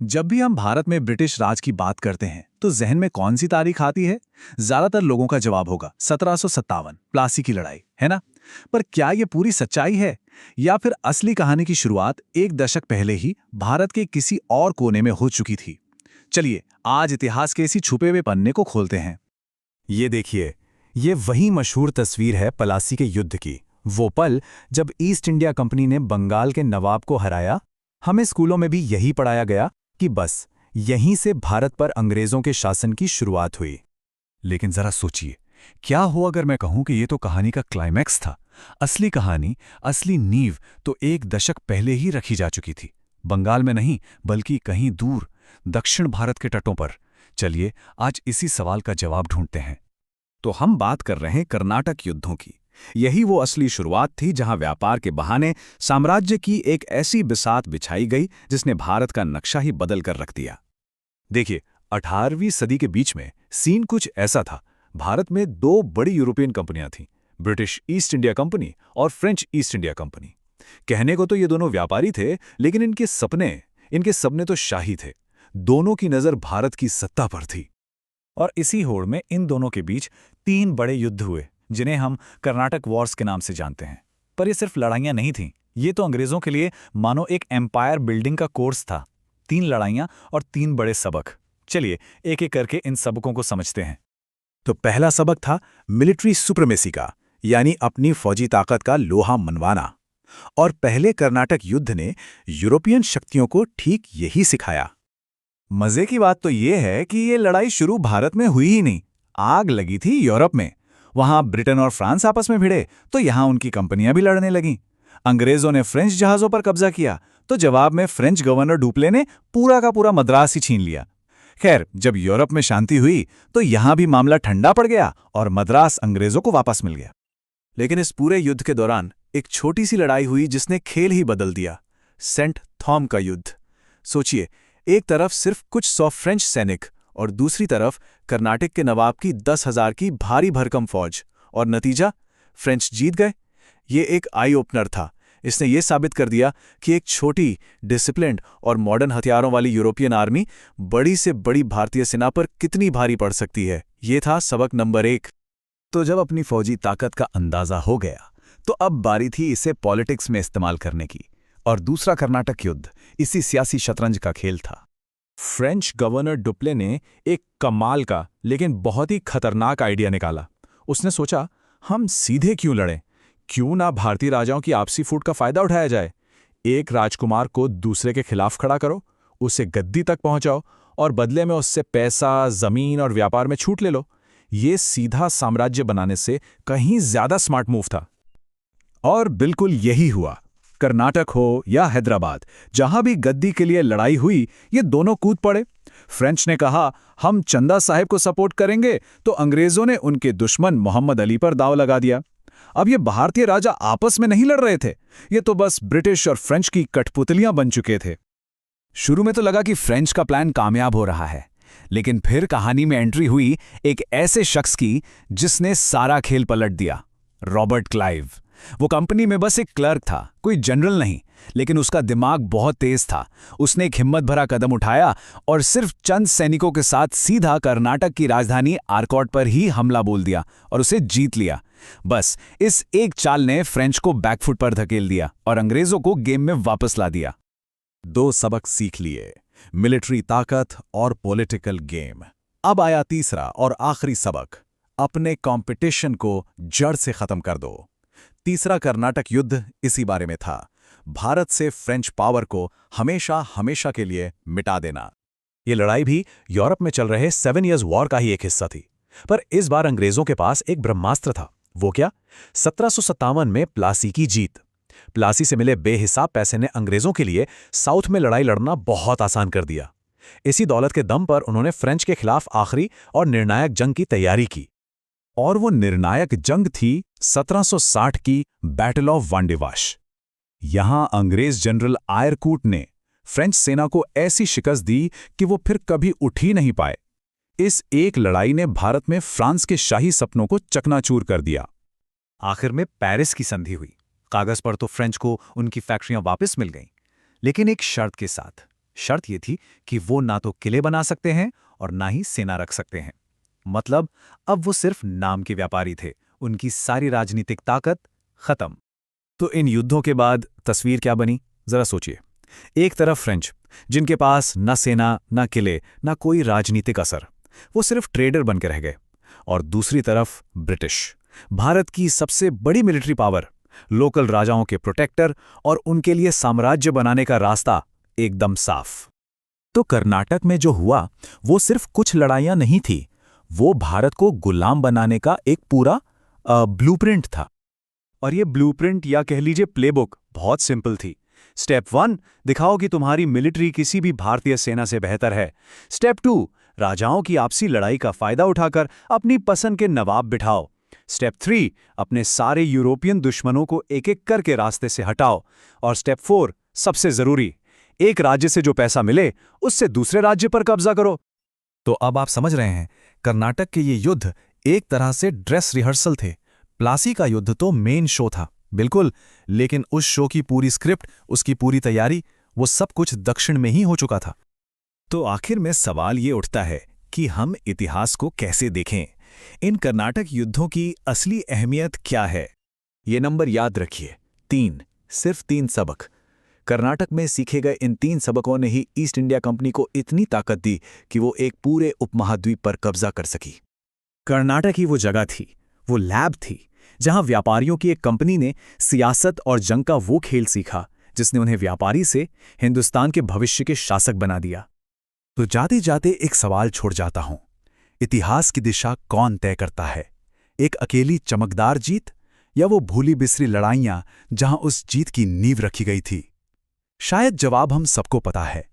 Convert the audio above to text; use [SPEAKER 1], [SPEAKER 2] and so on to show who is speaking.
[SPEAKER 1] जब भी हम भारत में ब्रिटिश राज की बात करते हैं तो जहन में कौन सी तारीख आती है? ज्यादातर लोगों का जवाब होगा 1757 प्लासी की लड़ाई, है ना? पर क्या ये पूरी सच्चाई है या फिर असली कहानी की शुरुआत एक दशक पहले ही भारत के किसी और कोने में हो चुकी थी? चलिए आज इतिहास के इसी छुपे हुए पन्ने को खोलते हैं।
[SPEAKER 2] ये देखिए, ये वही मशहूर तस्वीर है पलासी के युद्ध की। वो पल जब ईस्ट इंडिया कंपनी ने बंगाल के नवाब को हराया। हमें स्कूलों में भी यही पढ़ाया गया कि बस यहीं से भारत पर अंग्रेजों के शासन की शुरुआत हुई।
[SPEAKER 1] लेकिन जरा सोचिए, क्या हो अगर मैं कहूं कि ये तो कहानी का क्लाइमैक्स था। असली कहानी, असली नींव तो एक दशक पहले ही रखी जा चुकी थी। बंगाल में नहीं, बल्कि कहीं दूर दक्षिण भारत के तटों पर। चलिए आज इसी सवाल का जवाब ढूंढते हैं। तो हम बात कर रहे हैं कर्नाटक युद्धों की। यही वो असली शुरुआत थी जहां व्यापार के बहाने साम्राज्य की एक ऐसी बिसात बिछाई गई जिसने भारत का नक्शा ही बदल कर रख दिया। देखिए, 18वीं सदी के बीच में सीन कुछ ऐसा था। भारत में दो बड़ी यूरोपियन कंपनियां थीं, ब्रिटिश ईस्ट इंडिया कंपनी और फ्रेंच ईस्ट इंडिया कंपनी। कहने को तो ये दोनों व्यापारी थे, लेकिन इनके सपने तो शाही थे। दोनों की नज़र भारत की सत्ता पर थी। और इसी होड़ में इन दोनों के बीच 3 बड़े युद्ध हुए, जिन्हें हम कर्नाटक वॉर्स के नाम से जानते हैं। पर ये सिर्फ लड़ाइयां नहीं थीं, ये तो अंग्रेजों के लिए मानो एक एम्पायर बिल्डिंग का कोर्स था। 3 लड़ाइयां और 3 बड़े सबक। चलिए एक एक करके इन सबकों को समझते हैं। तो पहला सबक था मिलिट्री सुप्रीमेसी का, यानी अपनी फौजी ताकत का लोहा मनवाना। और पहले कर्नाटक युद्ध ने यूरोपियन शक्तियों को ठीक यही सिखाया। मजे की बात तो ये है कि ये लड़ाई शुरू भारत में हुई ही नहीं, आग लगी थी यूरोप में। वहां ब्रिटेन और फ्रांस आपस में भिड़े तो यहां उनकी कंपनियां भी लड़ने लगीं। अंग्रेजों ने फ्रेंच जहाजों पर कब्जा किया तो जवाब में फ्रेंच गवर्नर डुप्ले ने पूरा का पूरा मद्रास ही छीन लिया। खैर, जब यूरोप में शांति हुई तो यहां भी मामला ठंडा पड़ गया और मद्रास अंग्रेजों को वापस मिल गया। लेकिन इस पूरे युद्ध के दौरान एक छोटी सी लड़ाई हुई जिसने खेल ही बदल दिया, सेंट थॉम का युद्ध। सोचिए, एक तरफ सिर्फ कुछ 100 फ्रेंच सैनिक और दूसरी तरफ कर्नाटक के नवाब की 10,000 की भारी भरकम फौज, और नतीजा फ्रेंच जीत गए। ये एक आई ओपनर था। इसने ये साबित कर दिया कि एक छोटी, डिसिप्लिन्ड और मॉडर्न हथियारों वाली यूरोपियन आर्मी बड़ी से बड़ी भारतीय सेना पर कितनी भारी पड़ सकती है। ये था सबक नंबर 1। तो जब अपनी फौजी ताकत का अंदाजा हो गया तो अब बारी थी इसे पॉलिटिक्स में इस्तेमाल करने की। और दूसरा कर्नाटक युद्ध इसी सियासी शतरंज का खेल था। फ्रेंच गवर्नर डुप्ले ने एक कमाल का लेकिन बहुत ही खतरनाक आइडिया निकाला। उसने सोचा, हम सीधे क्यों लड़ें? क्यों ना भारतीय राजाओं की आपसी फूट का फायदा उठाया जाए। एक राजकुमार को दूसरे के खिलाफ खड़ा करो, उसे गद्दी तक पहुंचाओ और बदले में उससे पैसा, जमीन और व्यापार में छूट ले लो। ये सीधा साम्राज्य बनाने से कहीं ज्यादा स्मार्ट मूव था। और बिल्कुल यही हुआ। कर्नाटक हो या हैदराबाद, जहां भी गद्दी के लिए लड़ाई हुई, ये दोनों कूद पड़े। फ्रेंच ने कहा, हम चंदा साहेब को सपोर्ट करेंगे, तो अंग्रेजों ने उनके दुश्मन मोहम्मद अली पर दांव लगा दिया। अब ये भारतीय राजा आपस में नहीं लड़ रहे थे, ये तो बस ब्रिटिश और फ्रेंच की कठपुतलियां बन चुके थे। शुरू में तो लगा कि फ्रेंच का प्लान कामयाब हो रहा है, लेकिन फिर कहानी में एंट्री हुई एक ऐसे शख्स की जिसने सारा खेल पलट दिया, रॉबर्ट क्लाइव। वो कंपनी में बस एक क्लर्क था, कोई जनरल नहीं, लेकिन उसका दिमाग बहुत तेज था। उसने एक हिम्मत भरा कदम उठाया और सिर्फ चंद सैनिकों के साथ सीधा कर्नाटक की राजधानी आरकोट पर ही हमला बोल दिया और उसे जीत लिया। बस इस एक चाल ने फ्रेंच को बैकफुट पर धकेल दिया और अंग्रेजों को गेम में वापस ला दिया। 2 सबक सीख लिए, मिलिट्री ताकत और पॉलिटिकल गेम। अब आया तीसरा और आखिरी सबक, अपने कंपटीशन को जड़ से खत्म कर दो। तीसरा कर्नाटक युद्ध इसी बारे में था, भारत से फ्रेंच पावर को हमेशा हमेशा के लिए मिटा देना। ये लड़ाई भी यूरोप में चल रहे 7 इयर्स वॉर का ही एक हिस्सा थी। पर इस बार अंग्रेजों के पास एक ब्रह्मास्त्र था। वो क्या? 1757 में प्लासी की जीत। प्लासी से मिले बेहिसाब पैसे ने अंग्रेजों के लिए साउथ में लड़ाई लड़ना बहुत आसान कर दिया। इसी दौलत के दम पर उन्होंने फ्रेंच के खिलाफ आखिरी और निर्णायक जंग की तैयारी की। और वो निर्णायक जंग थी 1760 की बैटल ऑफ वांडीवाश। यहां अंग्रेज जनरल आयरकूट ने फ्रेंच सेना को ऐसी शिकस्त दी कि वो फिर कभी उठ ही नहीं पाए। इस एक लड़ाई ने भारत में फ्रांस के शाही सपनों को चकनाचूर कर दिया। आखिर में पेरिस की संधि हुई। कागज पर तो फ्रेंच को उनकी फैक्ट्रियां वापस मिल गईं, लेकिन एक शर्त के साथ। शर्त ये थी कि वो ना तो किले बना सकते हैं और ना ही सेना रख सकते हैं। मतलब अब वो सिर्फ नाम के व्यापारी थे, उनकी सारी राजनीतिक ताकत खत्म। तो इन युद्धों के बाद तस्वीर क्या बनी, जरा सोचिए। एक तरफ फ्रेंच, जिनके पास न सेना, न किले, न कोई राजनीतिक असर, वो सिर्फ ट्रेडर बनकर रह गए। और दूसरी तरफ ब्रिटिश, भारत की सबसे बड़ी मिलिट्री पावर, लोकल राजाओं के प्रोटेक्टर और उनके लिए साम्राज्य बनाने का रास्ता एकदम साफ।
[SPEAKER 2] तो कर्नाटक में जो हुआ वो सिर्फ कुछ लड़ाइयां नहीं थी, वो भारत को गुलाम बनाने का एक पूरा ब्लूप्रिंट था।
[SPEAKER 1] और ये ब्लूप्रिंट या कह लीजिए प्लेबुक बहुत सिंपल थी। स्टेप 1, दिखाओ कि तुम्हारी मिलिट्री किसी भी भारतीय सेना से बेहतर है। स्टेप 2, राजाओं की आपसी लड़ाई का फायदा उठाकर अपनी पसंद के नवाब बिठाओ। स्टेप 3, अपने सारे यूरोपियन दुश्मनों को एक एक करके रास्ते से हटाओ। और स्टेप 4, सबसे जरूरी, एक राज्य से जो पैसा मिले उससे दूसरे राज्य पर कब्जा करो।
[SPEAKER 2] तो अब आप समझ रहे हैं, कर्नाटक के ये युद्ध एक तरह से ड्रेस रिहर्सल थे। प्लासी का युद्ध तो मेन शो था, बिल्कुल, लेकिन उस शो की पूरी स्क्रिप्ट, उसकी पूरी तैयारी, वो सब कुछ दक्षिण में ही हो चुका था।
[SPEAKER 1] तो आखिर में सवाल ये उठता है कि हम इतिहास को कैसे देखें? इन कर्नाटक युद्धों की असली अहमियत क्या है? ये नंबर याद रखिए, 3, सिर्फ 3 सबक। कर्नाटक में सीखे गए इन 3 सबकों ने ही ईस्ट इंडिया कंपनी को इतनी ताकत दी कि वो एक पूरे उपमहाद्वीप पर कब्जा कर सकी।
[SPEAKER 2] कर्नाटक ही वो जगह थी, वो लैब थी, जहां व्यापारियों की एक कंपनी ने सियासत और जंग का वो खेल सीखा जिसने उन्हें व्यापारी से हिंदुस्तान के भविष्य के शासक बना दिया।
[SPEAKER 1] तो जाते जाते एक सवाल छोड़ जाता हूं, इतिहास की दिशा कौन तय करता है? एक अकेली चमकदार जीत या वो भूली बिसरी लड़ाइयां जहां उस जीत की नींव रखी गई थी? शायद जवाब हम सबको पता है,